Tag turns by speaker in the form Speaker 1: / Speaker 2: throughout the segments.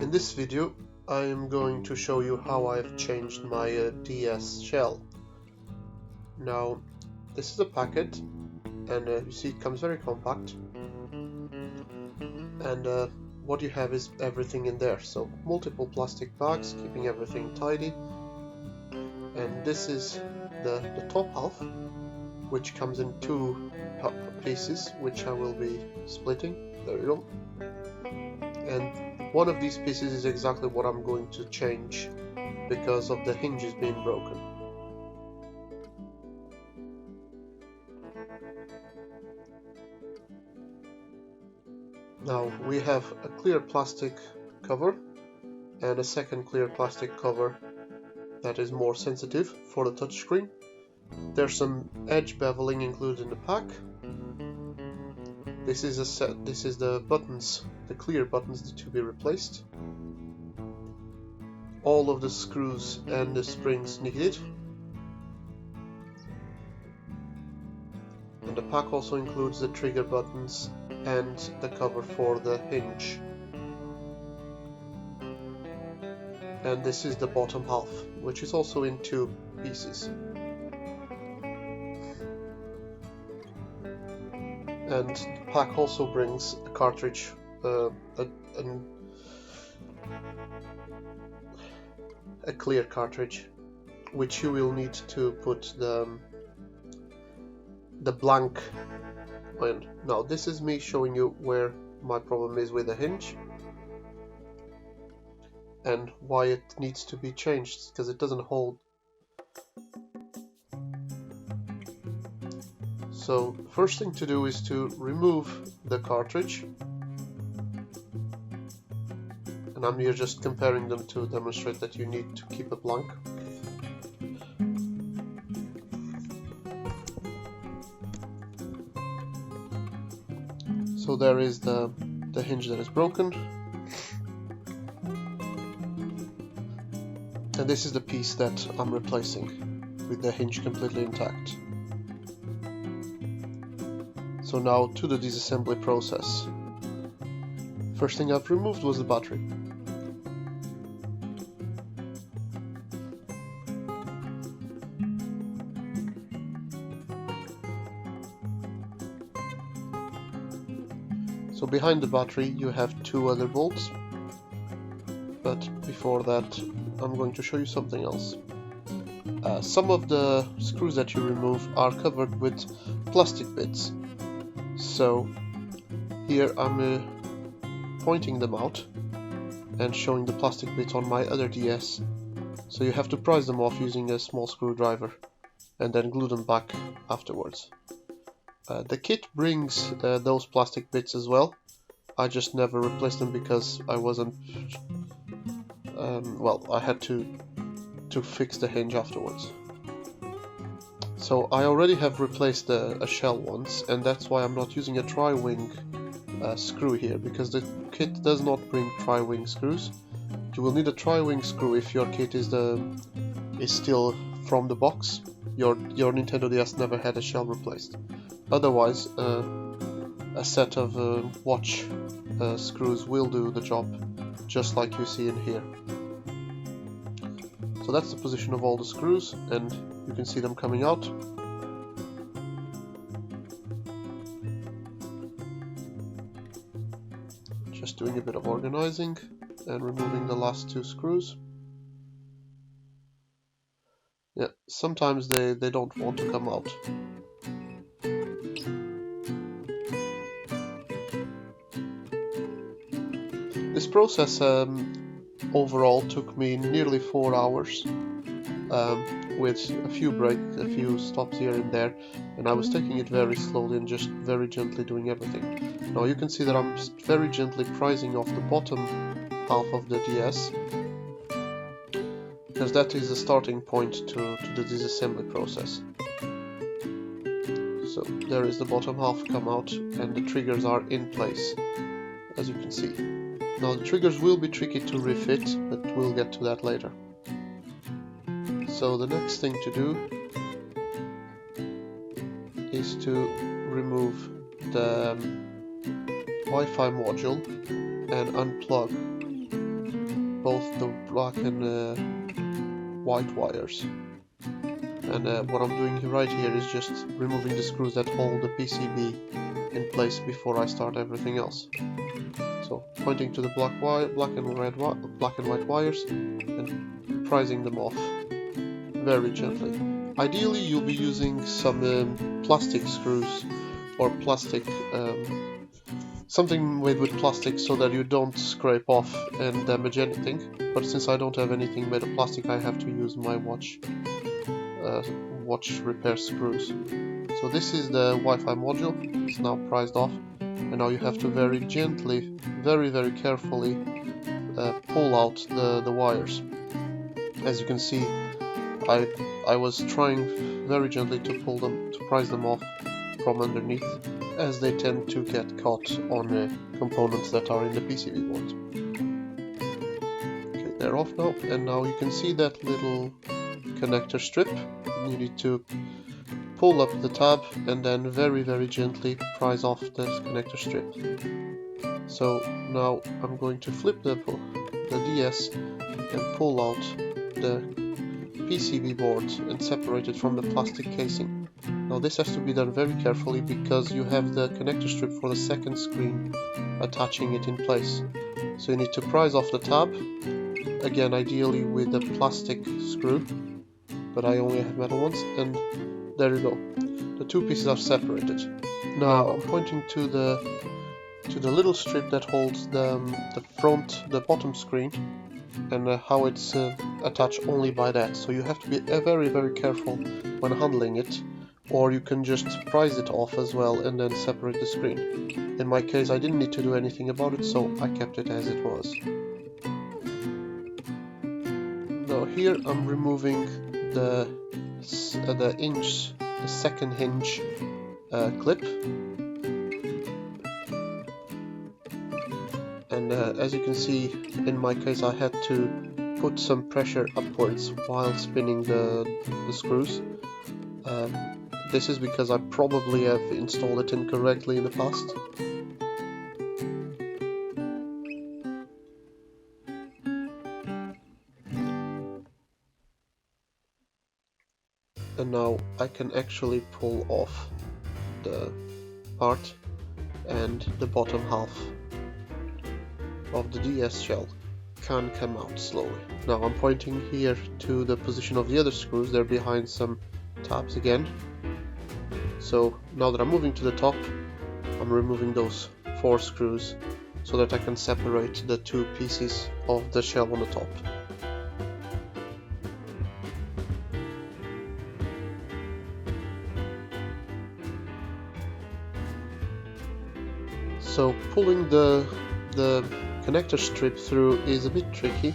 Speaker 1: In this video I am going to show you how I've changed my DS shell. Now this is a packet and you see it comes very compact, and what you have is everything in there, so multiple plastic bags keeping everything tidy. And this is the top half, which comes in two pieces, which I will be splitting. There you go. And one of these pieces is exactly what I'm going to change because of the hinges being broken. Now we have a clear plastic cover and a second clear plastic cover that is more sensitive for the touchscreen. There's some edge beveling included in the pack. This is the buttons, the clear buttons to be replaced. All of the screws and the springs needed. And the pack also includes the trigger buttons and the cover for the hinge. And this is the bottom half, which is also in two pieces. And the pack also brings a cartridge, a clear cartridge, which you will need to put the blank in. Now this is me showing you where my problem is with the hinge and why it needs to be changed, because it doesn't hold. So first thing to do is to remove the cartridge, and I'm here just comparing them to demonstrate that you need to keep it blank. So there is the hinge that is broken, and this is the piece that I'm replacing with the hinge completely intact. So now to the disassembly process. First thing I've removed was the battery. So behind the battery you have two other bolts, but before that I'm going to show you something else. Some of the screws that you remove are covered with plastic bits. So here I'm pointing them out and showing the plastic bits on my other DS. So you have to prise them off using a small screwdriver and then glue them back afterwards. The kit brings those plastic bits as well. I just never replaced them because I wasn't I had to fix the hinge afterwards. So I already have replaced a shell once, and that's why I'm not using a tri-wing screw here, because the kit does not bring tri-wing screws. You will need a tri-wing screw if your kit is still from the box. Your Nintendo DS never had a shell replaced. Otherwise, a set of watch screws will do the job, just like you see in here. So that's the position of all the screws, and you can see them coming out. Just doing a bit of organizing and removing the last two screws. Yeah, sometimes they don't want to come out. This process overall took me nearly 4 hours, with a few stops here and there, and I was taking it very slowly and just very gently doing everything. Now you can see that I'm very gently prising off the bottom half of the DS, because that is the starting point to the disassembly process. So there is the bottom half come out, and the triggers are in place, as you can see. Now the triggers will be tricky to refit, but we'll get to that later. So the next thing to do is to remove the Wi-Fi module and unplug both the black and white wires. And what I'm doing right here is just removing the screws that hold the PCB in place before I start everything else. So pointing to the black and white wires and prising them off very gently. Ideally, you'll be using some plastic screws or plastic, something made with plastic so that you don't scrape off and damage anything. But since I don't have anything made of plastic, I have to use my watch repair screws. So this is the Wi-Fi module. It's now prised off, and now you have to very gently, very carefully pull out the wires. As you can see, I was trying very gently to prise them off from underneath, as they tend to get caught on components that are in the PCB board. Okay, they're off now, and now you can see that little connector strip. You need to pull up the tab and then very gently prise off the connector strip. So now I'm going to flip the DS and pull out the PCB board and separate it from the plastic casing. Now this has to be done very carefully because you have the connector strip for the second screen attaching it in place. So you need to prise off the tab, again ideally with a plastic screw, but I only have metal ones, and there you go. The two pieces are separated. Now I'm pointing to the little strip that holds the bottom screen, and how it's attached only by that. So you have to be very careful when handling it, or you can just prise it off as well and then separate the screen. In my case, I didn't need to do anything about it, so I kept it as it was. Now here I'm removing the second hinge clip, and as you can see, in my case I had to put some pressure upwards while spinning the screws. This is because I probably have installed it incorrectly in the past. And now I can actually pull off the part, and the bottom half of the DS shell can come out slowly. Now I'm pointing here to the position of the other screws. They're behind some tabs again. So now that I'm moving to the top, I'm removing those 4 screws so that I can separate the 2 pieces of the shell on the top. So pulling the connector strip through is a bit tricky,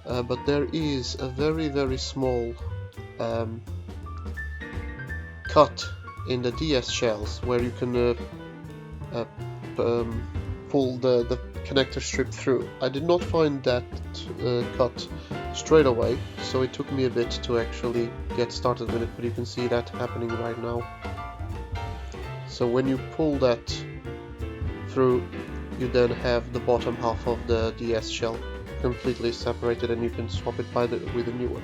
Speaker 1: but there is a very small cut in the DS shells where you can pull the connector strip through. I did not find that cut straight away, so it took me a bit to actually get started with it, but you can see that happening right now. So when you pull that through, you then have the bottom half of the DS shell completely separated, and you can swap it with a new one.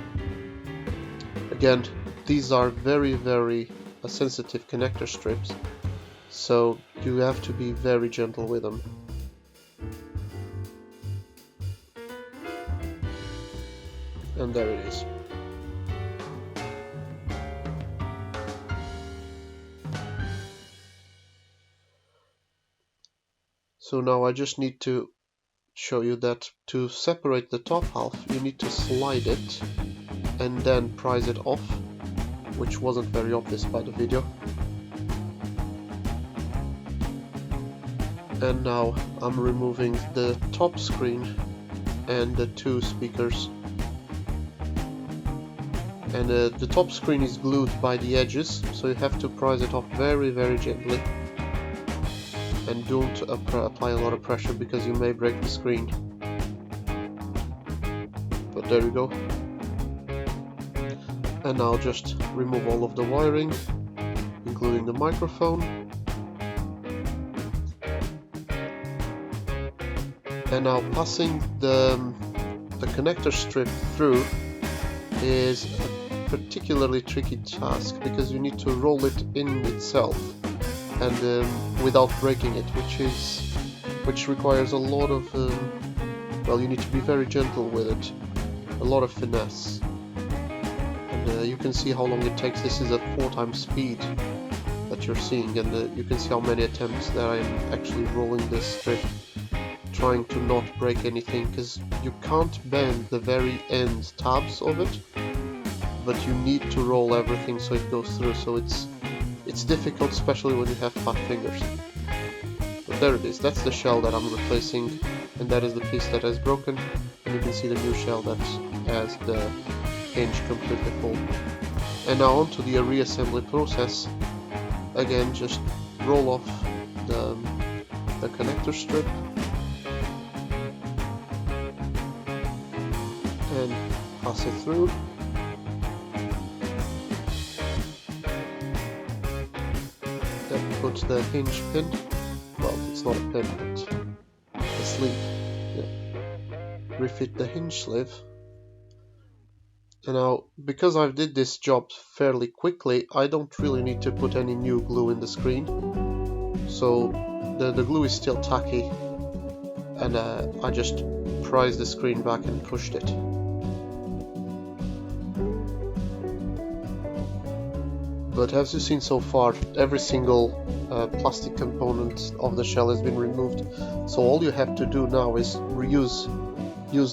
Speaker 1: Again, these are very sensitive connector strips, so you have to be very gentle with them. And there it is. So now I just need to show you that to separate the top half, you need to slide it and then prise it off, which wasn't very obvious by the video. And now I'm removing the top screen and the 2 speakers. And the top screen is glued by the edges, so you have to prise it off very gently. And don't apply a lot of pressure because you may break the screen. But there we go. And now just remove all of the wiring, including the microphone. And now passing the the connector strip through is a particularly tricky task because you need to roll it in itself and without breaking it, which requires a lot of well, you need to be very gentle with it, a lot of finesse. And you can see how long it takes. This is at 4 times speed that you're seeing, and you can see how many attempts that I'm actually rolling this strip, trying to not break anything, because you can't bend the very end tabs of it, but you need to roll everything so it goes through. So it's difficult, especially when you have fat fingers. But there it is. That's the shell that I'm replacing, and that is the piece that has broken, and you can see the new shell that has the hinge completely full. And now onto the reassembly process. Again, just roll off the connector strip and pass it through. Then put the hinge pin, well, it's not a pin, but a sleeve. Yeah. Refit the hinge sleeve. And now, because I did this job fairly quickly, I don't really need to put any new glue in the screen. So the glue is still tacky, and I just prized the screen back and pushed it. But as you've seen so far, every single plastic component of the shell has been removed. So all you have to do now is use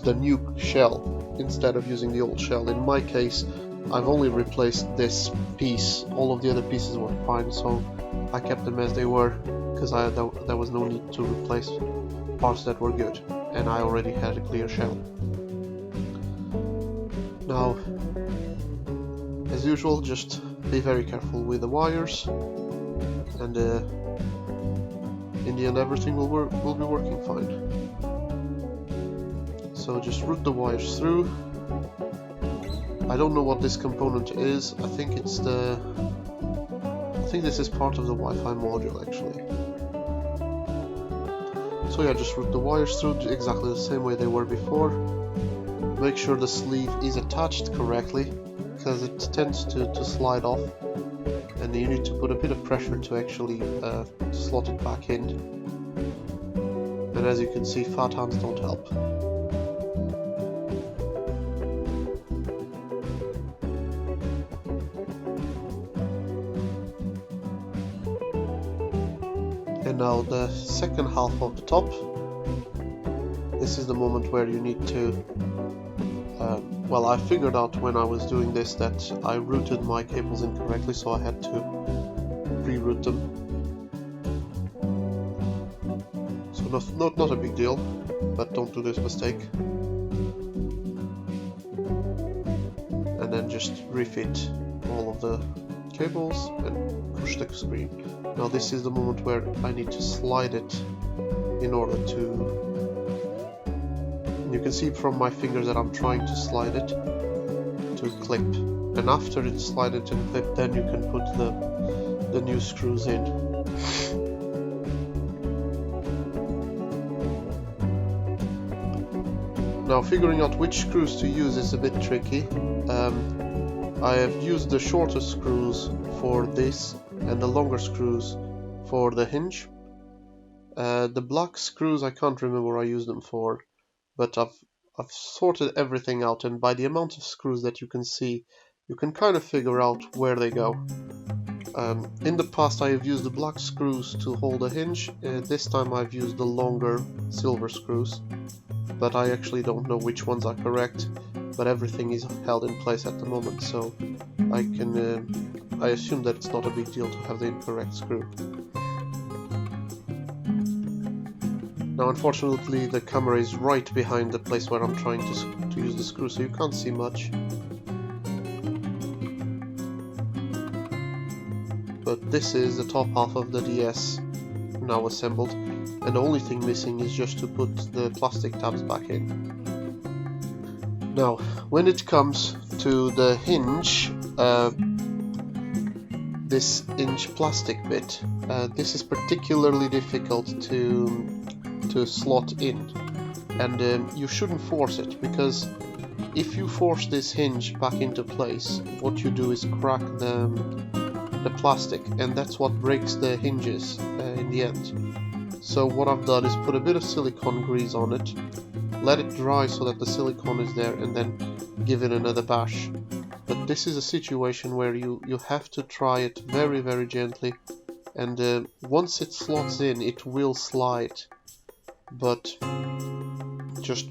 Speaker 1: the new shell instead of using the old shell. In my case, I've only replaced this piece. All of the other pieces were fine, so I kept them as they were, because there was no need to replace parts that were good, and I already had a clear shell. Now, as usual, just be very careful with the wires, and in the end everything will be working fine. So just route the wires through. I don't know what this component is. I think this is part of the Wi-Fi module actually. So yeah, just route the wires through exactly the same way they were before. Make sure the sleeve is attached correctly, because it tends to slide off, and you need to put a bit of pressure to actually slot it back in. And as you can see, fat hands don't help. And now the second half of the top. This is the moment where you need to well, I figured out when I was doing this that I routed my cables incorrectly, so I had to reroute them. So not a big deal, but don't do this mistake. And then just refit all of the cables and push the screen. Now this is the moment where I need to slide it in order to... You can see from my fingers that I'm trying to slide it to clip, and after it's slided and clipped, then you can put the new screws in. Now figuring out which screws to use is a bit tricky. I have used the shorter screws for this and the longer screws for the hinge. The black screws I can't remember what I used them for, but I've sorted everything out, and by the amount of screws that you can see, you can kind of figure out where they go. In the past I have used the black screws to hold the hinge, this time I've used the longer silver screws, but I actually don't know which ones are correct, but everything is held in place at the moment, so I assume that it's not a big deal to have the incorrect screw. Now unfortunately the camera is right behind the place where I'm trying to use the screw, so you can't see much. But this is the top half of the DS now assembled, and the only thing missing is just to put the plastic tabs back in. Now when it comes to the hinge, this hinge plastic bit, this is particularly difficult to slot in. and you shouldn't force it, because if you force this hinge back into place, what you do is crack the plastic, and that's what breaks the hinges in the end. So what I've done is put a bit of silicone grease on it, let it dry so that the silicone is there, and then give it another bash. But this is a situation where you have to try it very, very gently, and once it slots in, it will slide. But just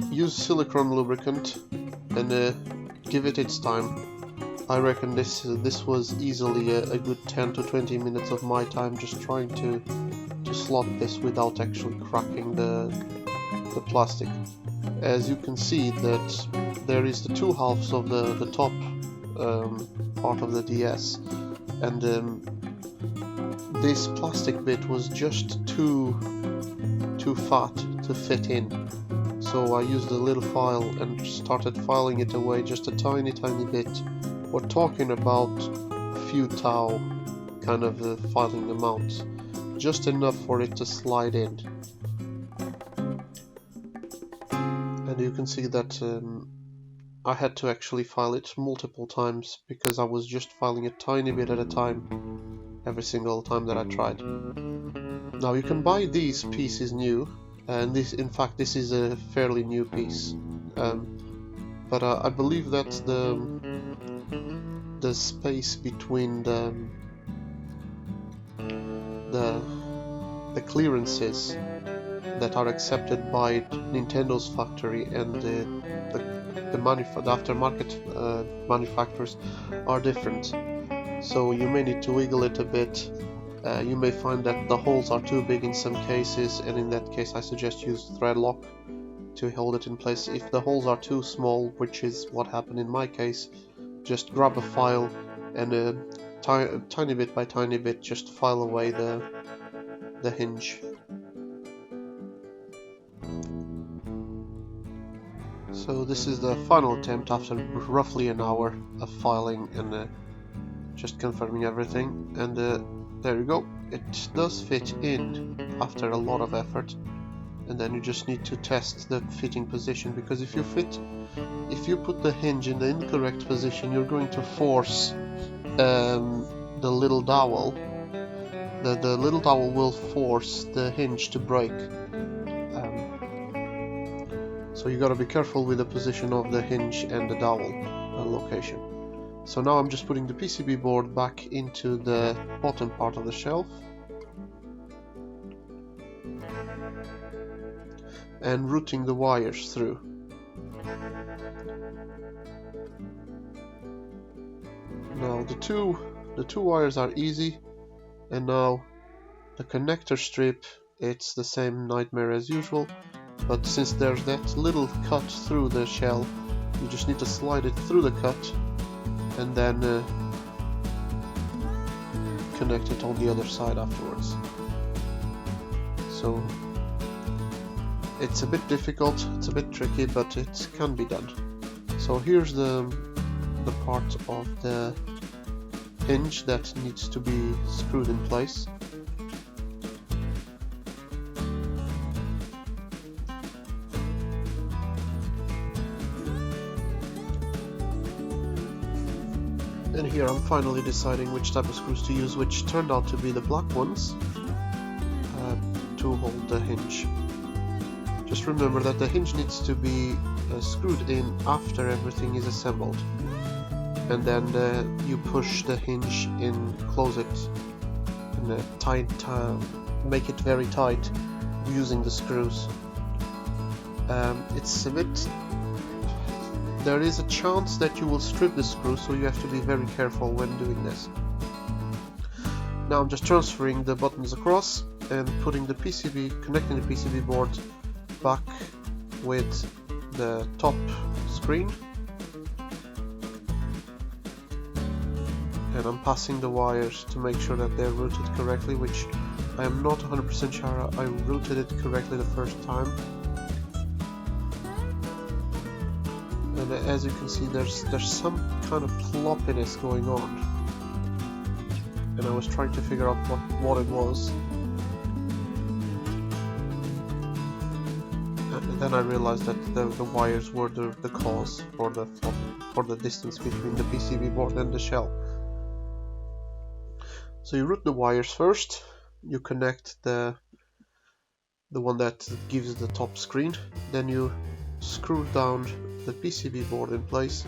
Speaker 1: use silicone lubricant and give it its time. I reckon this was easily a good 10 to 20 minutes of my time just trying to slot this without actually cracking the plastic. As you can see, that there is the two halves of the top part of the DS, and this plastic bit was just too fat to fit in. So I used a little file and started filing it away just a tiny bit. We're talking about a few thou kind of filing amount, just enough for it to slide in. And you can see that I had to actually file it multiple times because I was just filing a tiny bit at a time every single time that I tried. Now you can buy these pieces new, and in fact this is a fairly new piece, but I believe that the space between the clearances that are accepted by Nintendo's factory and the aftermarket manufacturers are different, so you may need to wiggle it a bit. You may find that the holes are too big in some cases, and in that case I suggest use thread lock to hold it in place. If the holes are too small, which is what happened in my case, just grab a file and tiny bit by tiny bit just file away the hinge. So this is the final attempt after roughly an hour of filing and just confirming everything, and there you go. It does fit in after a lot of effort, and then you just need to test the fitting position, because if you put the hinge in the incorrect position, you're going to force the little dowel. The little dowel will force the hinge to break. So you gotta be careful with the position of the hinge and the dowel location. So now I'm just putting the PCB board back into the bottom part of the shelf and routing the wires through. Now the two wires are easy, and now the connector strip, it's the same nightmare as usual, but since there's that little cut through the shell, you just need to slide it through the cut and then connect it on the other side afterwards. So it's a bit difficult, it's a bit tricky, but it can be done. So here's the part of the hinge that needs to be screwed in place. And here I'm finally deciding which type of screws to use, which turned out to be the black ones to hold the hinge. Just remember that the hinge needs to be screwed in after everything is assembled, and then you push the hinge in, close it, and make it very tight using the screws. It's a bit... There is a chance that you will strip the screw, so you have to be very careful when doing this. Now I'm just transferring the buttons across and putting the PCB, connecting the PCB board back with the top screen, and I'm passing the wires to make sure that they're routed correctly, which I am not 100% sure I routed it correctly the first time. And as you can see, there's some kind of ploppiness going on, and I was trying to figure out what it was. then I realized that the wires were the cause for the distance between the PCB board and the shell. So you route the wires first, you connect the one that gives the top screen, then you screw down the PCB board in place,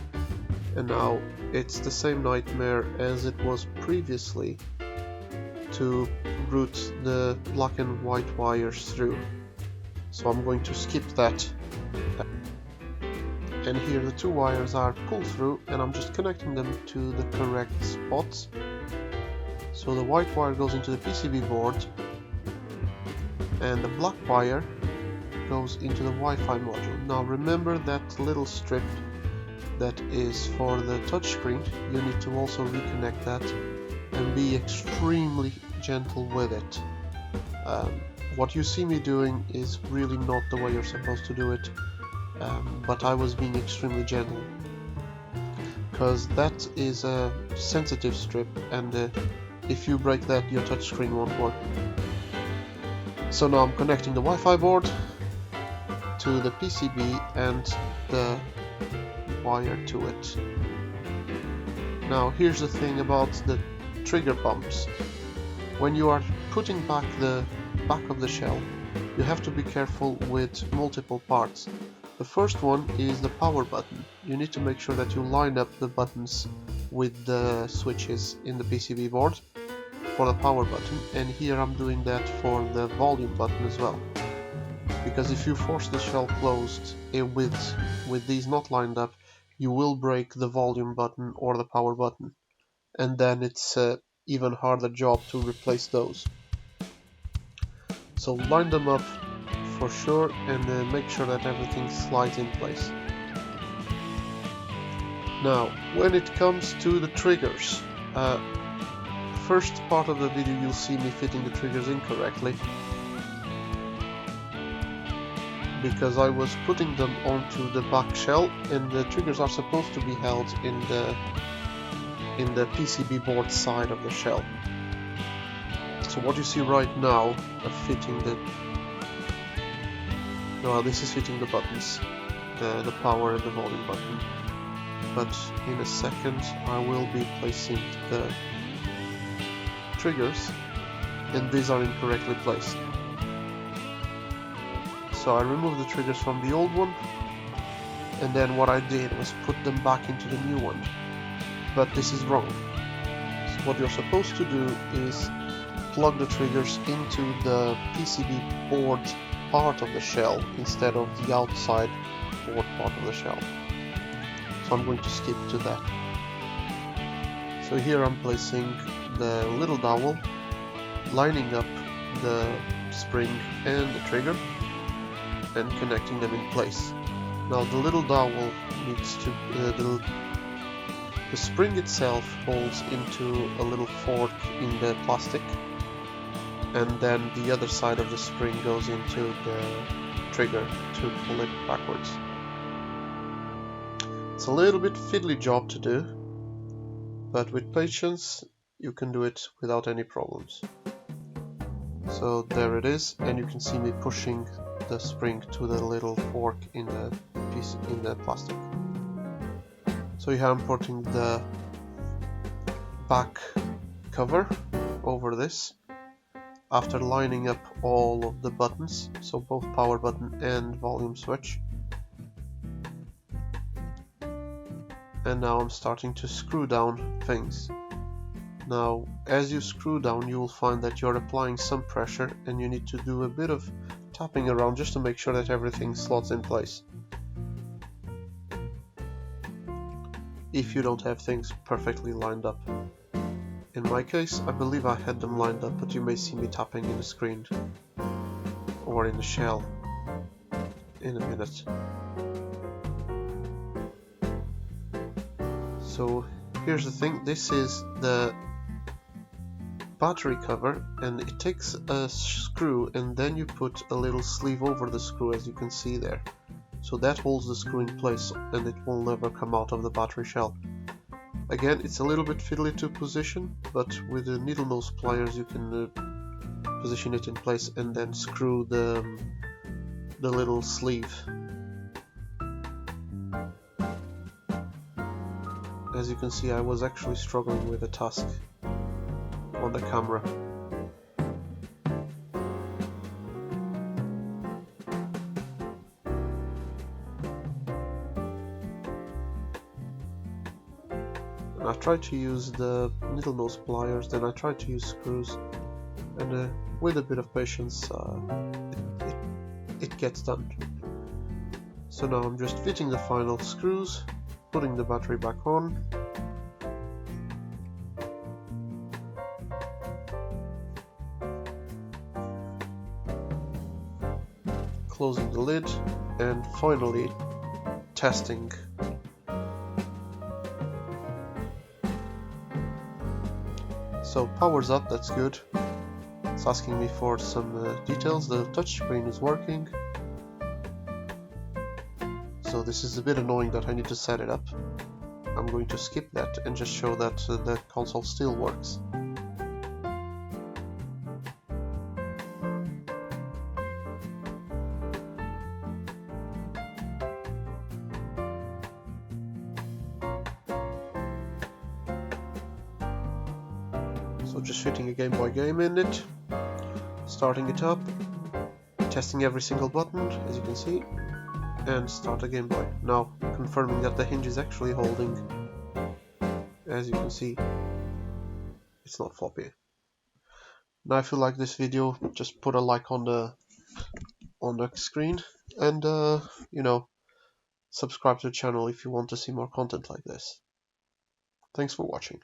Speaker 1: and now it's the same nightmare as it was previously to route the black and white wires through. So I'm going to skip that. And here the two wires are pulled through, and I'm just connecting them to the correct spots. So the white wire goes into the PCB board, and the black wire goes into the Wi-Fi module. Now remember that little strip that is for the touchscreen, you need to also reconnect that and be extremely gentle with it. What you see me doing is really not the way you're supposed to do it, but I was being extremely gentle because that is a sensitive strip, and if you break that, your touchscreen won't work. So now I'm connecting the Wi-Fi board to the PCB and the wire to it. Now here's the thing about the trigger pumps. When you are putting back the back of the shell, you have to be careful with multiple parts. The first one is the power button. You need to make sure that you line up the buttons with the switches in the PCB board for the power button, and here I'm doing that for the volume button as well, because if you force the shell closed with these not lined up, you will break the volume button or the power button, and then it's an even harder job to replace those. So line them up for sure, and make sure that everything slides in place. Now when it comes to the triggers, first part of the video you'll see me fitting the triggers incorrectly because I was putting them onto the back shell, and the triggers are supposed to be held in the PCB board side of the shell. So what you see right now of fitting this is fitting the buttons, the power and the volume button, but in a second I will be placing the triggers, and these are incorrectly placed. So I removed the triggers from the old one, and then what I did was put them back into the new one, but this is wrong. So what you're supposed to do is plug the triggers into the PCB board part of the shell instead of the outside board part of the shell. So I'm going to skip to that. So here I'm placing the little dowel, lining up the spring and the trigger, and connecting them in place. Now the little dowel needs to the spring itself holds into a little fork in the plastic, and then the other side of the spring goes into the trigger to pull it backwards. It's a little bit fiddly job to do, but with patience you can do it without any problems. So there it is, and you can see me pushing the spring to the little fork in the piece in the plastic. So here I'm putting the back cover over this after lining up all of the buttons, so both power button and volume switch. And now I'm starting to screw down things. Now as you screw down, you will find that you're applying some pressure, and you need to do a bit of tapping around just to make sure that everything slots in place. If you don't have things perfectly lined up. In my case, I believe I had them lined up, but you may see me tapping in the screen or in the shell in a minute. So here's the thing, this is the battery cover, and it takes a screw and then you put a little sleeve over the screw, as you can see there. So that holds the screw in place and it will never come out of the battery shell. Again, it's a little bit fiddly to position, but with the needle nose pliers you can position it in place and then screw the the little sleeve. As you can see, I was actually struggling with the task on the camera. And I tried to use the needle nose pliers, then I tried to use screws, and with a bit of patience it gets done. So now I'm just fitting the final screws, putting the battery back on, closing the lid, and finally testing. So power's up, that's good. It's asking me for some details. The touchscreen is working. So this is a bit annoying that I need to set it up. I'm going to skip that and just show that the console still works. So just fitting a Game Boy game in it, starting it up, testing every single button, as you can see, and start a Game Boy. Now confirming that the hinge is actually holding. As you can see, it's not floppy. Now if you like this video, just put a like on the screen, and you know, subscribe to the channel if you want to see more content like this. Thanks for watching.